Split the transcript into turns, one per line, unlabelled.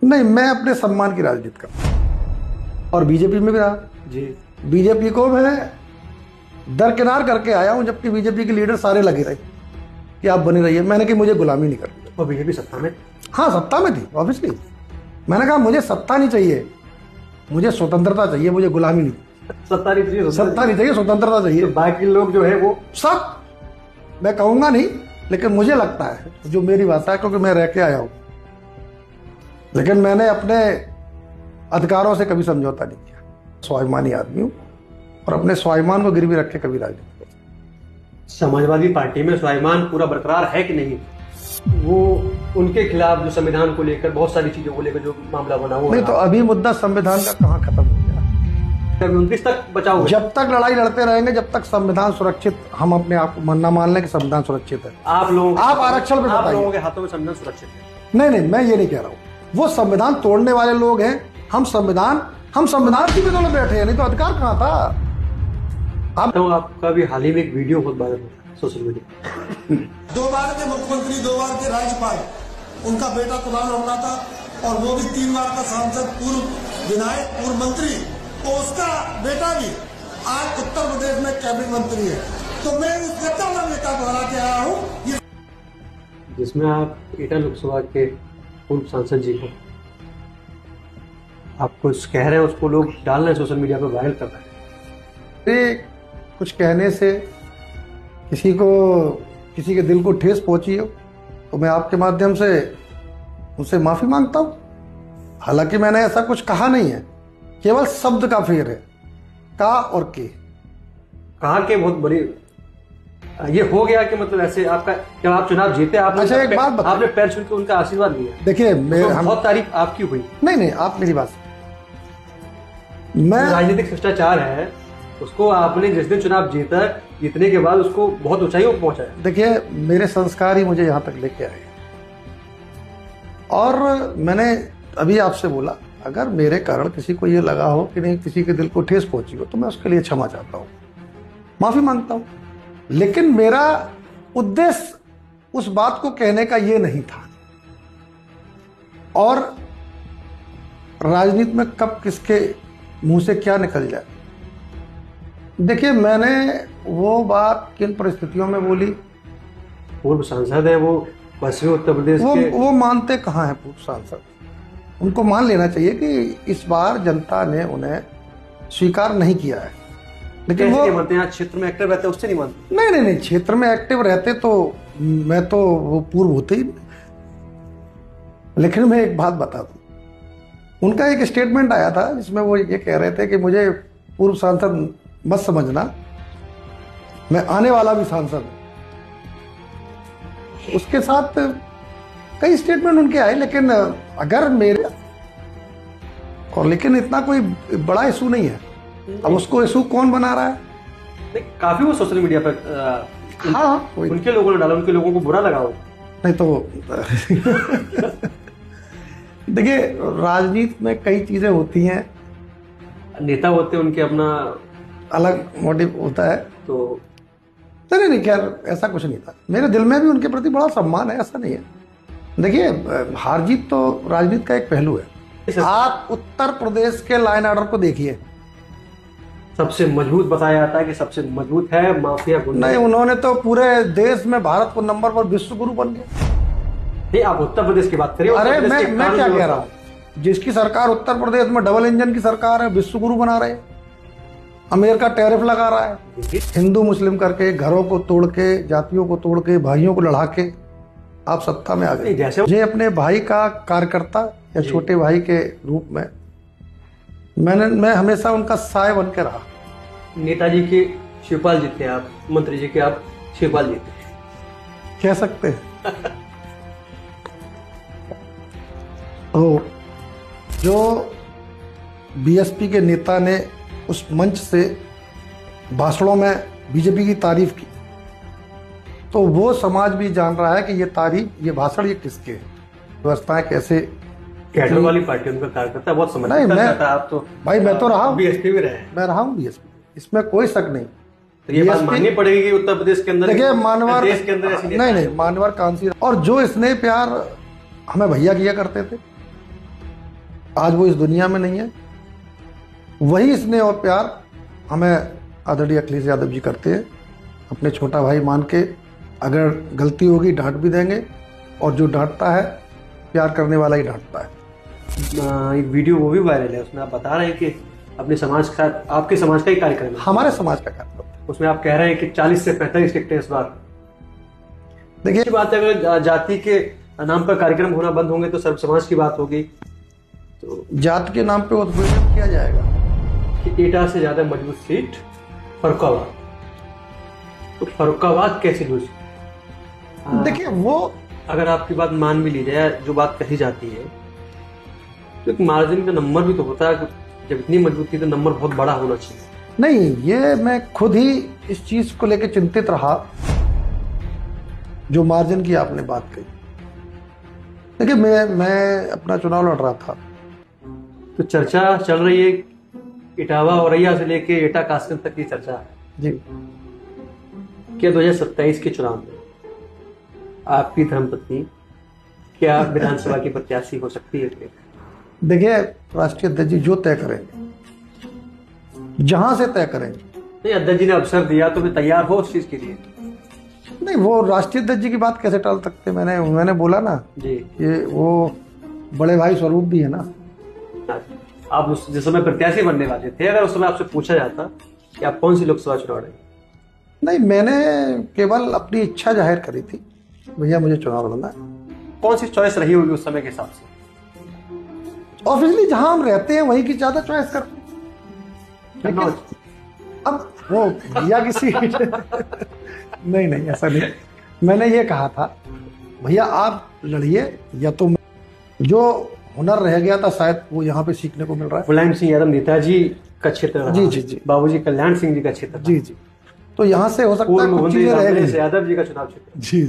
नहीं, मैं अपने सम्मान की राजनीति करता और बीजेपी में भी रहा जी। बीजेपी को मैं दरकिनार करके आया हूं, जबकि बीजेपी के लीडर सारे लगे रहे कि आप बने रहिए। मैंने कि मुझे गुलामी नहीं करनी।
और बीजेपी सत्ता में?
हाँ, सत्ता में थी ऑब्वियसली। मैंने कहा मुझे सत्ता नहीं चाहिए, मुझे स्वतंत्रता चाहिए, मुझे गुलामी नहीं।
सत्ता नहीं चाहिए,
सत्ता नहीं चाहिए, स्वतंत्रता चाहिए।
तो बाकी लोग जो है वो
सब, मैं कहूंगा नहीं, लेकिन मुझे लगता है, जो मेरी भाषा है, क्योंकि मैं रह के आया हूं, लेकिन मैंने अपने अधिकारों से कभी समझौता नहीं किया। स्वाभिमानी आदमी हूं और अपने स्वाभिमान को गिरवी रख के कभी राजनीति नहीं।
समाजवादी पार्टी में स्वाभिमान पूरा बरकरार है कि नहीं? वो उनके खिलाफ जो संविधान को लेकर बहुत सारी चीजों को लेकर जो मामला बना हुआ
नहीं, तो अभी मुद्दा संविधान का कहाँ खत्म हो गया?
29 तक बचाओ।
जब तक लड़ाई लड़ते रहेंगे, जब तक संविधान सुरक्षित, हम अपने आप को न मान लें कि संविधान सुरक्षित है।
आप
आरक्षण पे
आप लोगों के हाथों में संविधान सुरक्षित है?
नहीं, मैं ये नहीं कह रहा हूँ। वो संविधान तोड़ने वाले लोग हैं। हम संविधान की बदौलत बैठे हैं, नहीं तो अधिकार कहाँ था?
आपका भी हाल ही में एक वीडियो बहुत वायरल हुआ सोशल मीडिया।
2 बार के मुख्यमंत्री, 2 बार के राज्यपाल, उनका बेटा कुणाल रमना था, और वो भी 3 बार का सांसद, पूर्व विधायक, पूर्व मंत्री, और उसका बेटा भी आज उत्तर प्रदेश में कैबिनेट मंत्री है। तो मैं उस सत्ता वाला नेता दोहरा के आया हूँ,
जिसमें आप एटा लोकसभा के पूर्व सांसद जी को आप कुछ कह रहे हैं, उसको लोग डाल रहे हैं सोशल मीडिया पर, वायरल कर रहे हैं।
कुछ कहने से किसी के दिल को ठेस पहुंची हो तो मैं आपके माध्यम से उनसे माफी मांगता हूं। हालांकि मैंने ऐसा कुछ कहा नहीं है, केवल शब्द का फेर है, का और के।
कहा के बहुत बड़ी ये हो गया कि मतलब ऐसे आपका, जब आप चुनाव जीते आपने,
अच्छा, एक बात बता,
आपने पैर छू के उनका आशीर्वाद लिया।
देखिए,
बहुत तारीफ आपकी हुई।
नहीं, आप मेरी बात, मैं
राजनीतिक शिष्टाचार है, उसको आपने जिस दिन चुनाव जीता, जीतने के बाद उसको बहुत ऊंचाइयों पर पहुंचाया।
देखिए, मेरे संस्कार ही मुझे यहाँ तक लेके आए, और मैंने अभी आपसे बोला, अगर मेरे कारण किसी को ये लगा हो कि नहीं, किसी के दिल को ठेस पहुंची हो, तो मैं उसके लिए क्षमा चाहता हूँ, माफी मांगता हूँ। लेकिन मेरा उद्देश्य उस बात को कहने का ये नहीं था। और राजनीति में कब किसके मुंह से क्या निकल जाए, देखिए, मैंने वो बात किन परिस्थितियों में बोली।
पूर्व सांसद है वो, पश्चिमी उत्तर प्रदेश के।
वो मानते कहाँ हैं पूर्व सांसद? उनको मान लेना चाहिए कि इस बार जनता ने उन्हें स्वीकार नहीं किया है। लेकिन वो
मानते हैं, क्षेत्र में एक्टिव रहते, उससे नहीं मानते।
नहीं, क्षेत्र में एक्टिव रहते तो मैं तो वो पूर्व होते ही। लेकिन मैं एक बात बता दूं, उनका एक स्टेटमेंट आया था जिसमें वो ये कह रहे थे कि मुझे पूर्व सांसद मत समझना, मैं आने वाला भी सांसद। उसके साथ कई स्टेटमेंट उनके आए, लेकिन अगर मेरे, और लेकिन इतना कोई बड़ा इशू नहीं है। अब उसको इशू कौन बना रहा है?
काफी वो सोशल मीडिया पर
हाँ,
उनके लोगों ने डाला, उनके लोगों को बुरा लगा हो।
नहीं तो देखिए, राजनीति में कई चीजें होती हैं,
नेता होते हैं, उनके अपना
अलग मोटिव होता है।
तो
नहीं, खैर ऐसा कुछ नहीं था। मेरे दिल में भी उनके प्रति बड़ा सम्मान है, ऐसा नहीं है। देखिए, हार जीत तो राजनीति का एक पहलू है। आप उत्तर प्रदेश के लाइन ऑर्डर को देखिए,
सबसे मजबूत बताया जाता है कि सबसे मजबूत है माफिया गुंडा।
नहीं, उन्होंने तो पूरे देश में भारत को नंबर पर विश्व गुरु बन गए।
नहीं, आप उत्तर प्रदेश की बात करिए।
अरे मैं क्या कह रहा हूँ, जिसकी सरकार उत्तर प्रदेश में डबल इंजन की सरकार है, विश्व गुरु बना रहे हैं। अमेरिका टैरिफ लगा रहा है, हिंदू मुस्लिम करके, घरों को तोड़ के, जातियों को तोड़ के, भाइयों को लड़ा के आप सत्ता में आ गए।
जैसे
मुझे अपने भाई का कार्यकर्ता या छोटे भाई के रूप में मैं हमेशा उनका साय बन के रहा।
नेताजी के शिवपाल जी थे आप, मंत्री जी के आप शिवपाल जी थे,
कह सकते हैं। तो जो बीएसपी के नेता ने उस मंच से भाषणों में बीजेपी की तारीफ की, तो वो समाज भी जान रहा है कि ये तारीफ, ये भाषण, ये किसके हैं, व्यवस्थाएं कैसे।
कैडर वाली पार्टी उनका कार्यकर्ता बहुत समझदार है। आप तो
भाई, मैं तो रहा हूँ
बीएसपी में रहे।
मैं रहा हूँ बीएसपी, इसमें कोई शक नहीं।
तो ये बात माननी पड़ेगी कि उत्तर प्रदेश के अंदर,
देखिए, मानवर
देश के अंदर ऐसी
नहीं, मानवर कांसी, और जो स्नेह प्यार हमें भैया किया करते थे, आज वो इस दुनिया में नहीं है। वही स्नेह और प्यार हमें आदरणीय अखिलेश यादव जी करते हैं। अपने छोटा भाई मान के, अगर गलती होगी डांट भी देंगे, और जो डांटता है प्यार करने वाला ही डांटता है।
एक वीडियो वो भी वायरल है, उसमें आप बता रहे हैं कि अपने समाज का, आपके समाज का ही कार्यक्रम है,
हमारे समाज का कार्यक्रम।
उसमें आप कह रहे हैं कि 40 से 45 टिकटें इस बार।
देखिए
बात है, अगर जाति के नाम पर कार्यक्रम होना बंद होंगे तो सर्व समाज की बात होगी। तो
जात के नाम पे उत्पीड़न किया जाएगा।
कि एटा से ज्यादा मजबूत सीट फर्रुखाबाद, तो फर्रुखाबाद कैसे लूज?
देखिए वो,
अगर आपकी बात मान भी ली जाए, जो बात कही जाती है, तो एक मार्जिन का नंबर भी तो होता है। जब इतनी मजबूती तो नंबर बहुत बड़ा होना चाहिए।
नहीं, ये मैं खुद ही इस चीज को लेकर चिंतित रहा, जो मार्जिन की आपने बात कही। देखिए मैं अपना चुनाव लड़ रहा था,
तो चर्चा चल रही है इटावा औरैया से लेके एटा कासगंज तक की चर्चा
जी।
क्या 2027 के चुनाव में आपकी धर्मपत्नी क्या विधानसभा की प्रत्याशी हो सकती है?
देखिए राष्ट्रीय अध्यक्ष जी जो तय करेंगे, जहां से तय करेंगे।
नहीं, अध्यक्ष जी ने अवसर दिया तो फिर तैयार हो उस चीज के लिए।
नहीं, वो राष्ट्रीय अध्यक्ष जी की बात कैसे टाल सकते? मैंने बोला ना
जी,
ये वो बड़े भाई स्वरूप भी है ना।
आप जिस समय प्रत्याशी बनने वाले थे, अगर उस समय आपसे पूछा जाता कि आप कौन सी लोकसभा चुनाव लड़ेंगे?
नहीं, मैंने केवल अपनी इच्छा जाहिर करी थी, भैया मुझे चुनाव लड़ना है।
कौन सी चॉइस रही होगी उस समय के हिसाब से?
ऑब्वियसली जहां हम रहते हैं वही की ज्यादा चॉइस कर। अब वो भैया की सीट नहीं ऐसा नहीं। मैंने ये कहा था भैया आप लड़िए, या तो जो हुनर रह गया था शायद वो यहाँ पे सीखने को मिल रहा है।
मुलायम सिंह यादव नेताजी का क्षेत्र रहा।
जी।
बाबूजी कल्याण सिंह जी का क्षेत्र।
जी। तो यहाँ से हो सकता है कुछ चीजें रह गई।
यादव जी का चुनाव क्षेत्र।
जी।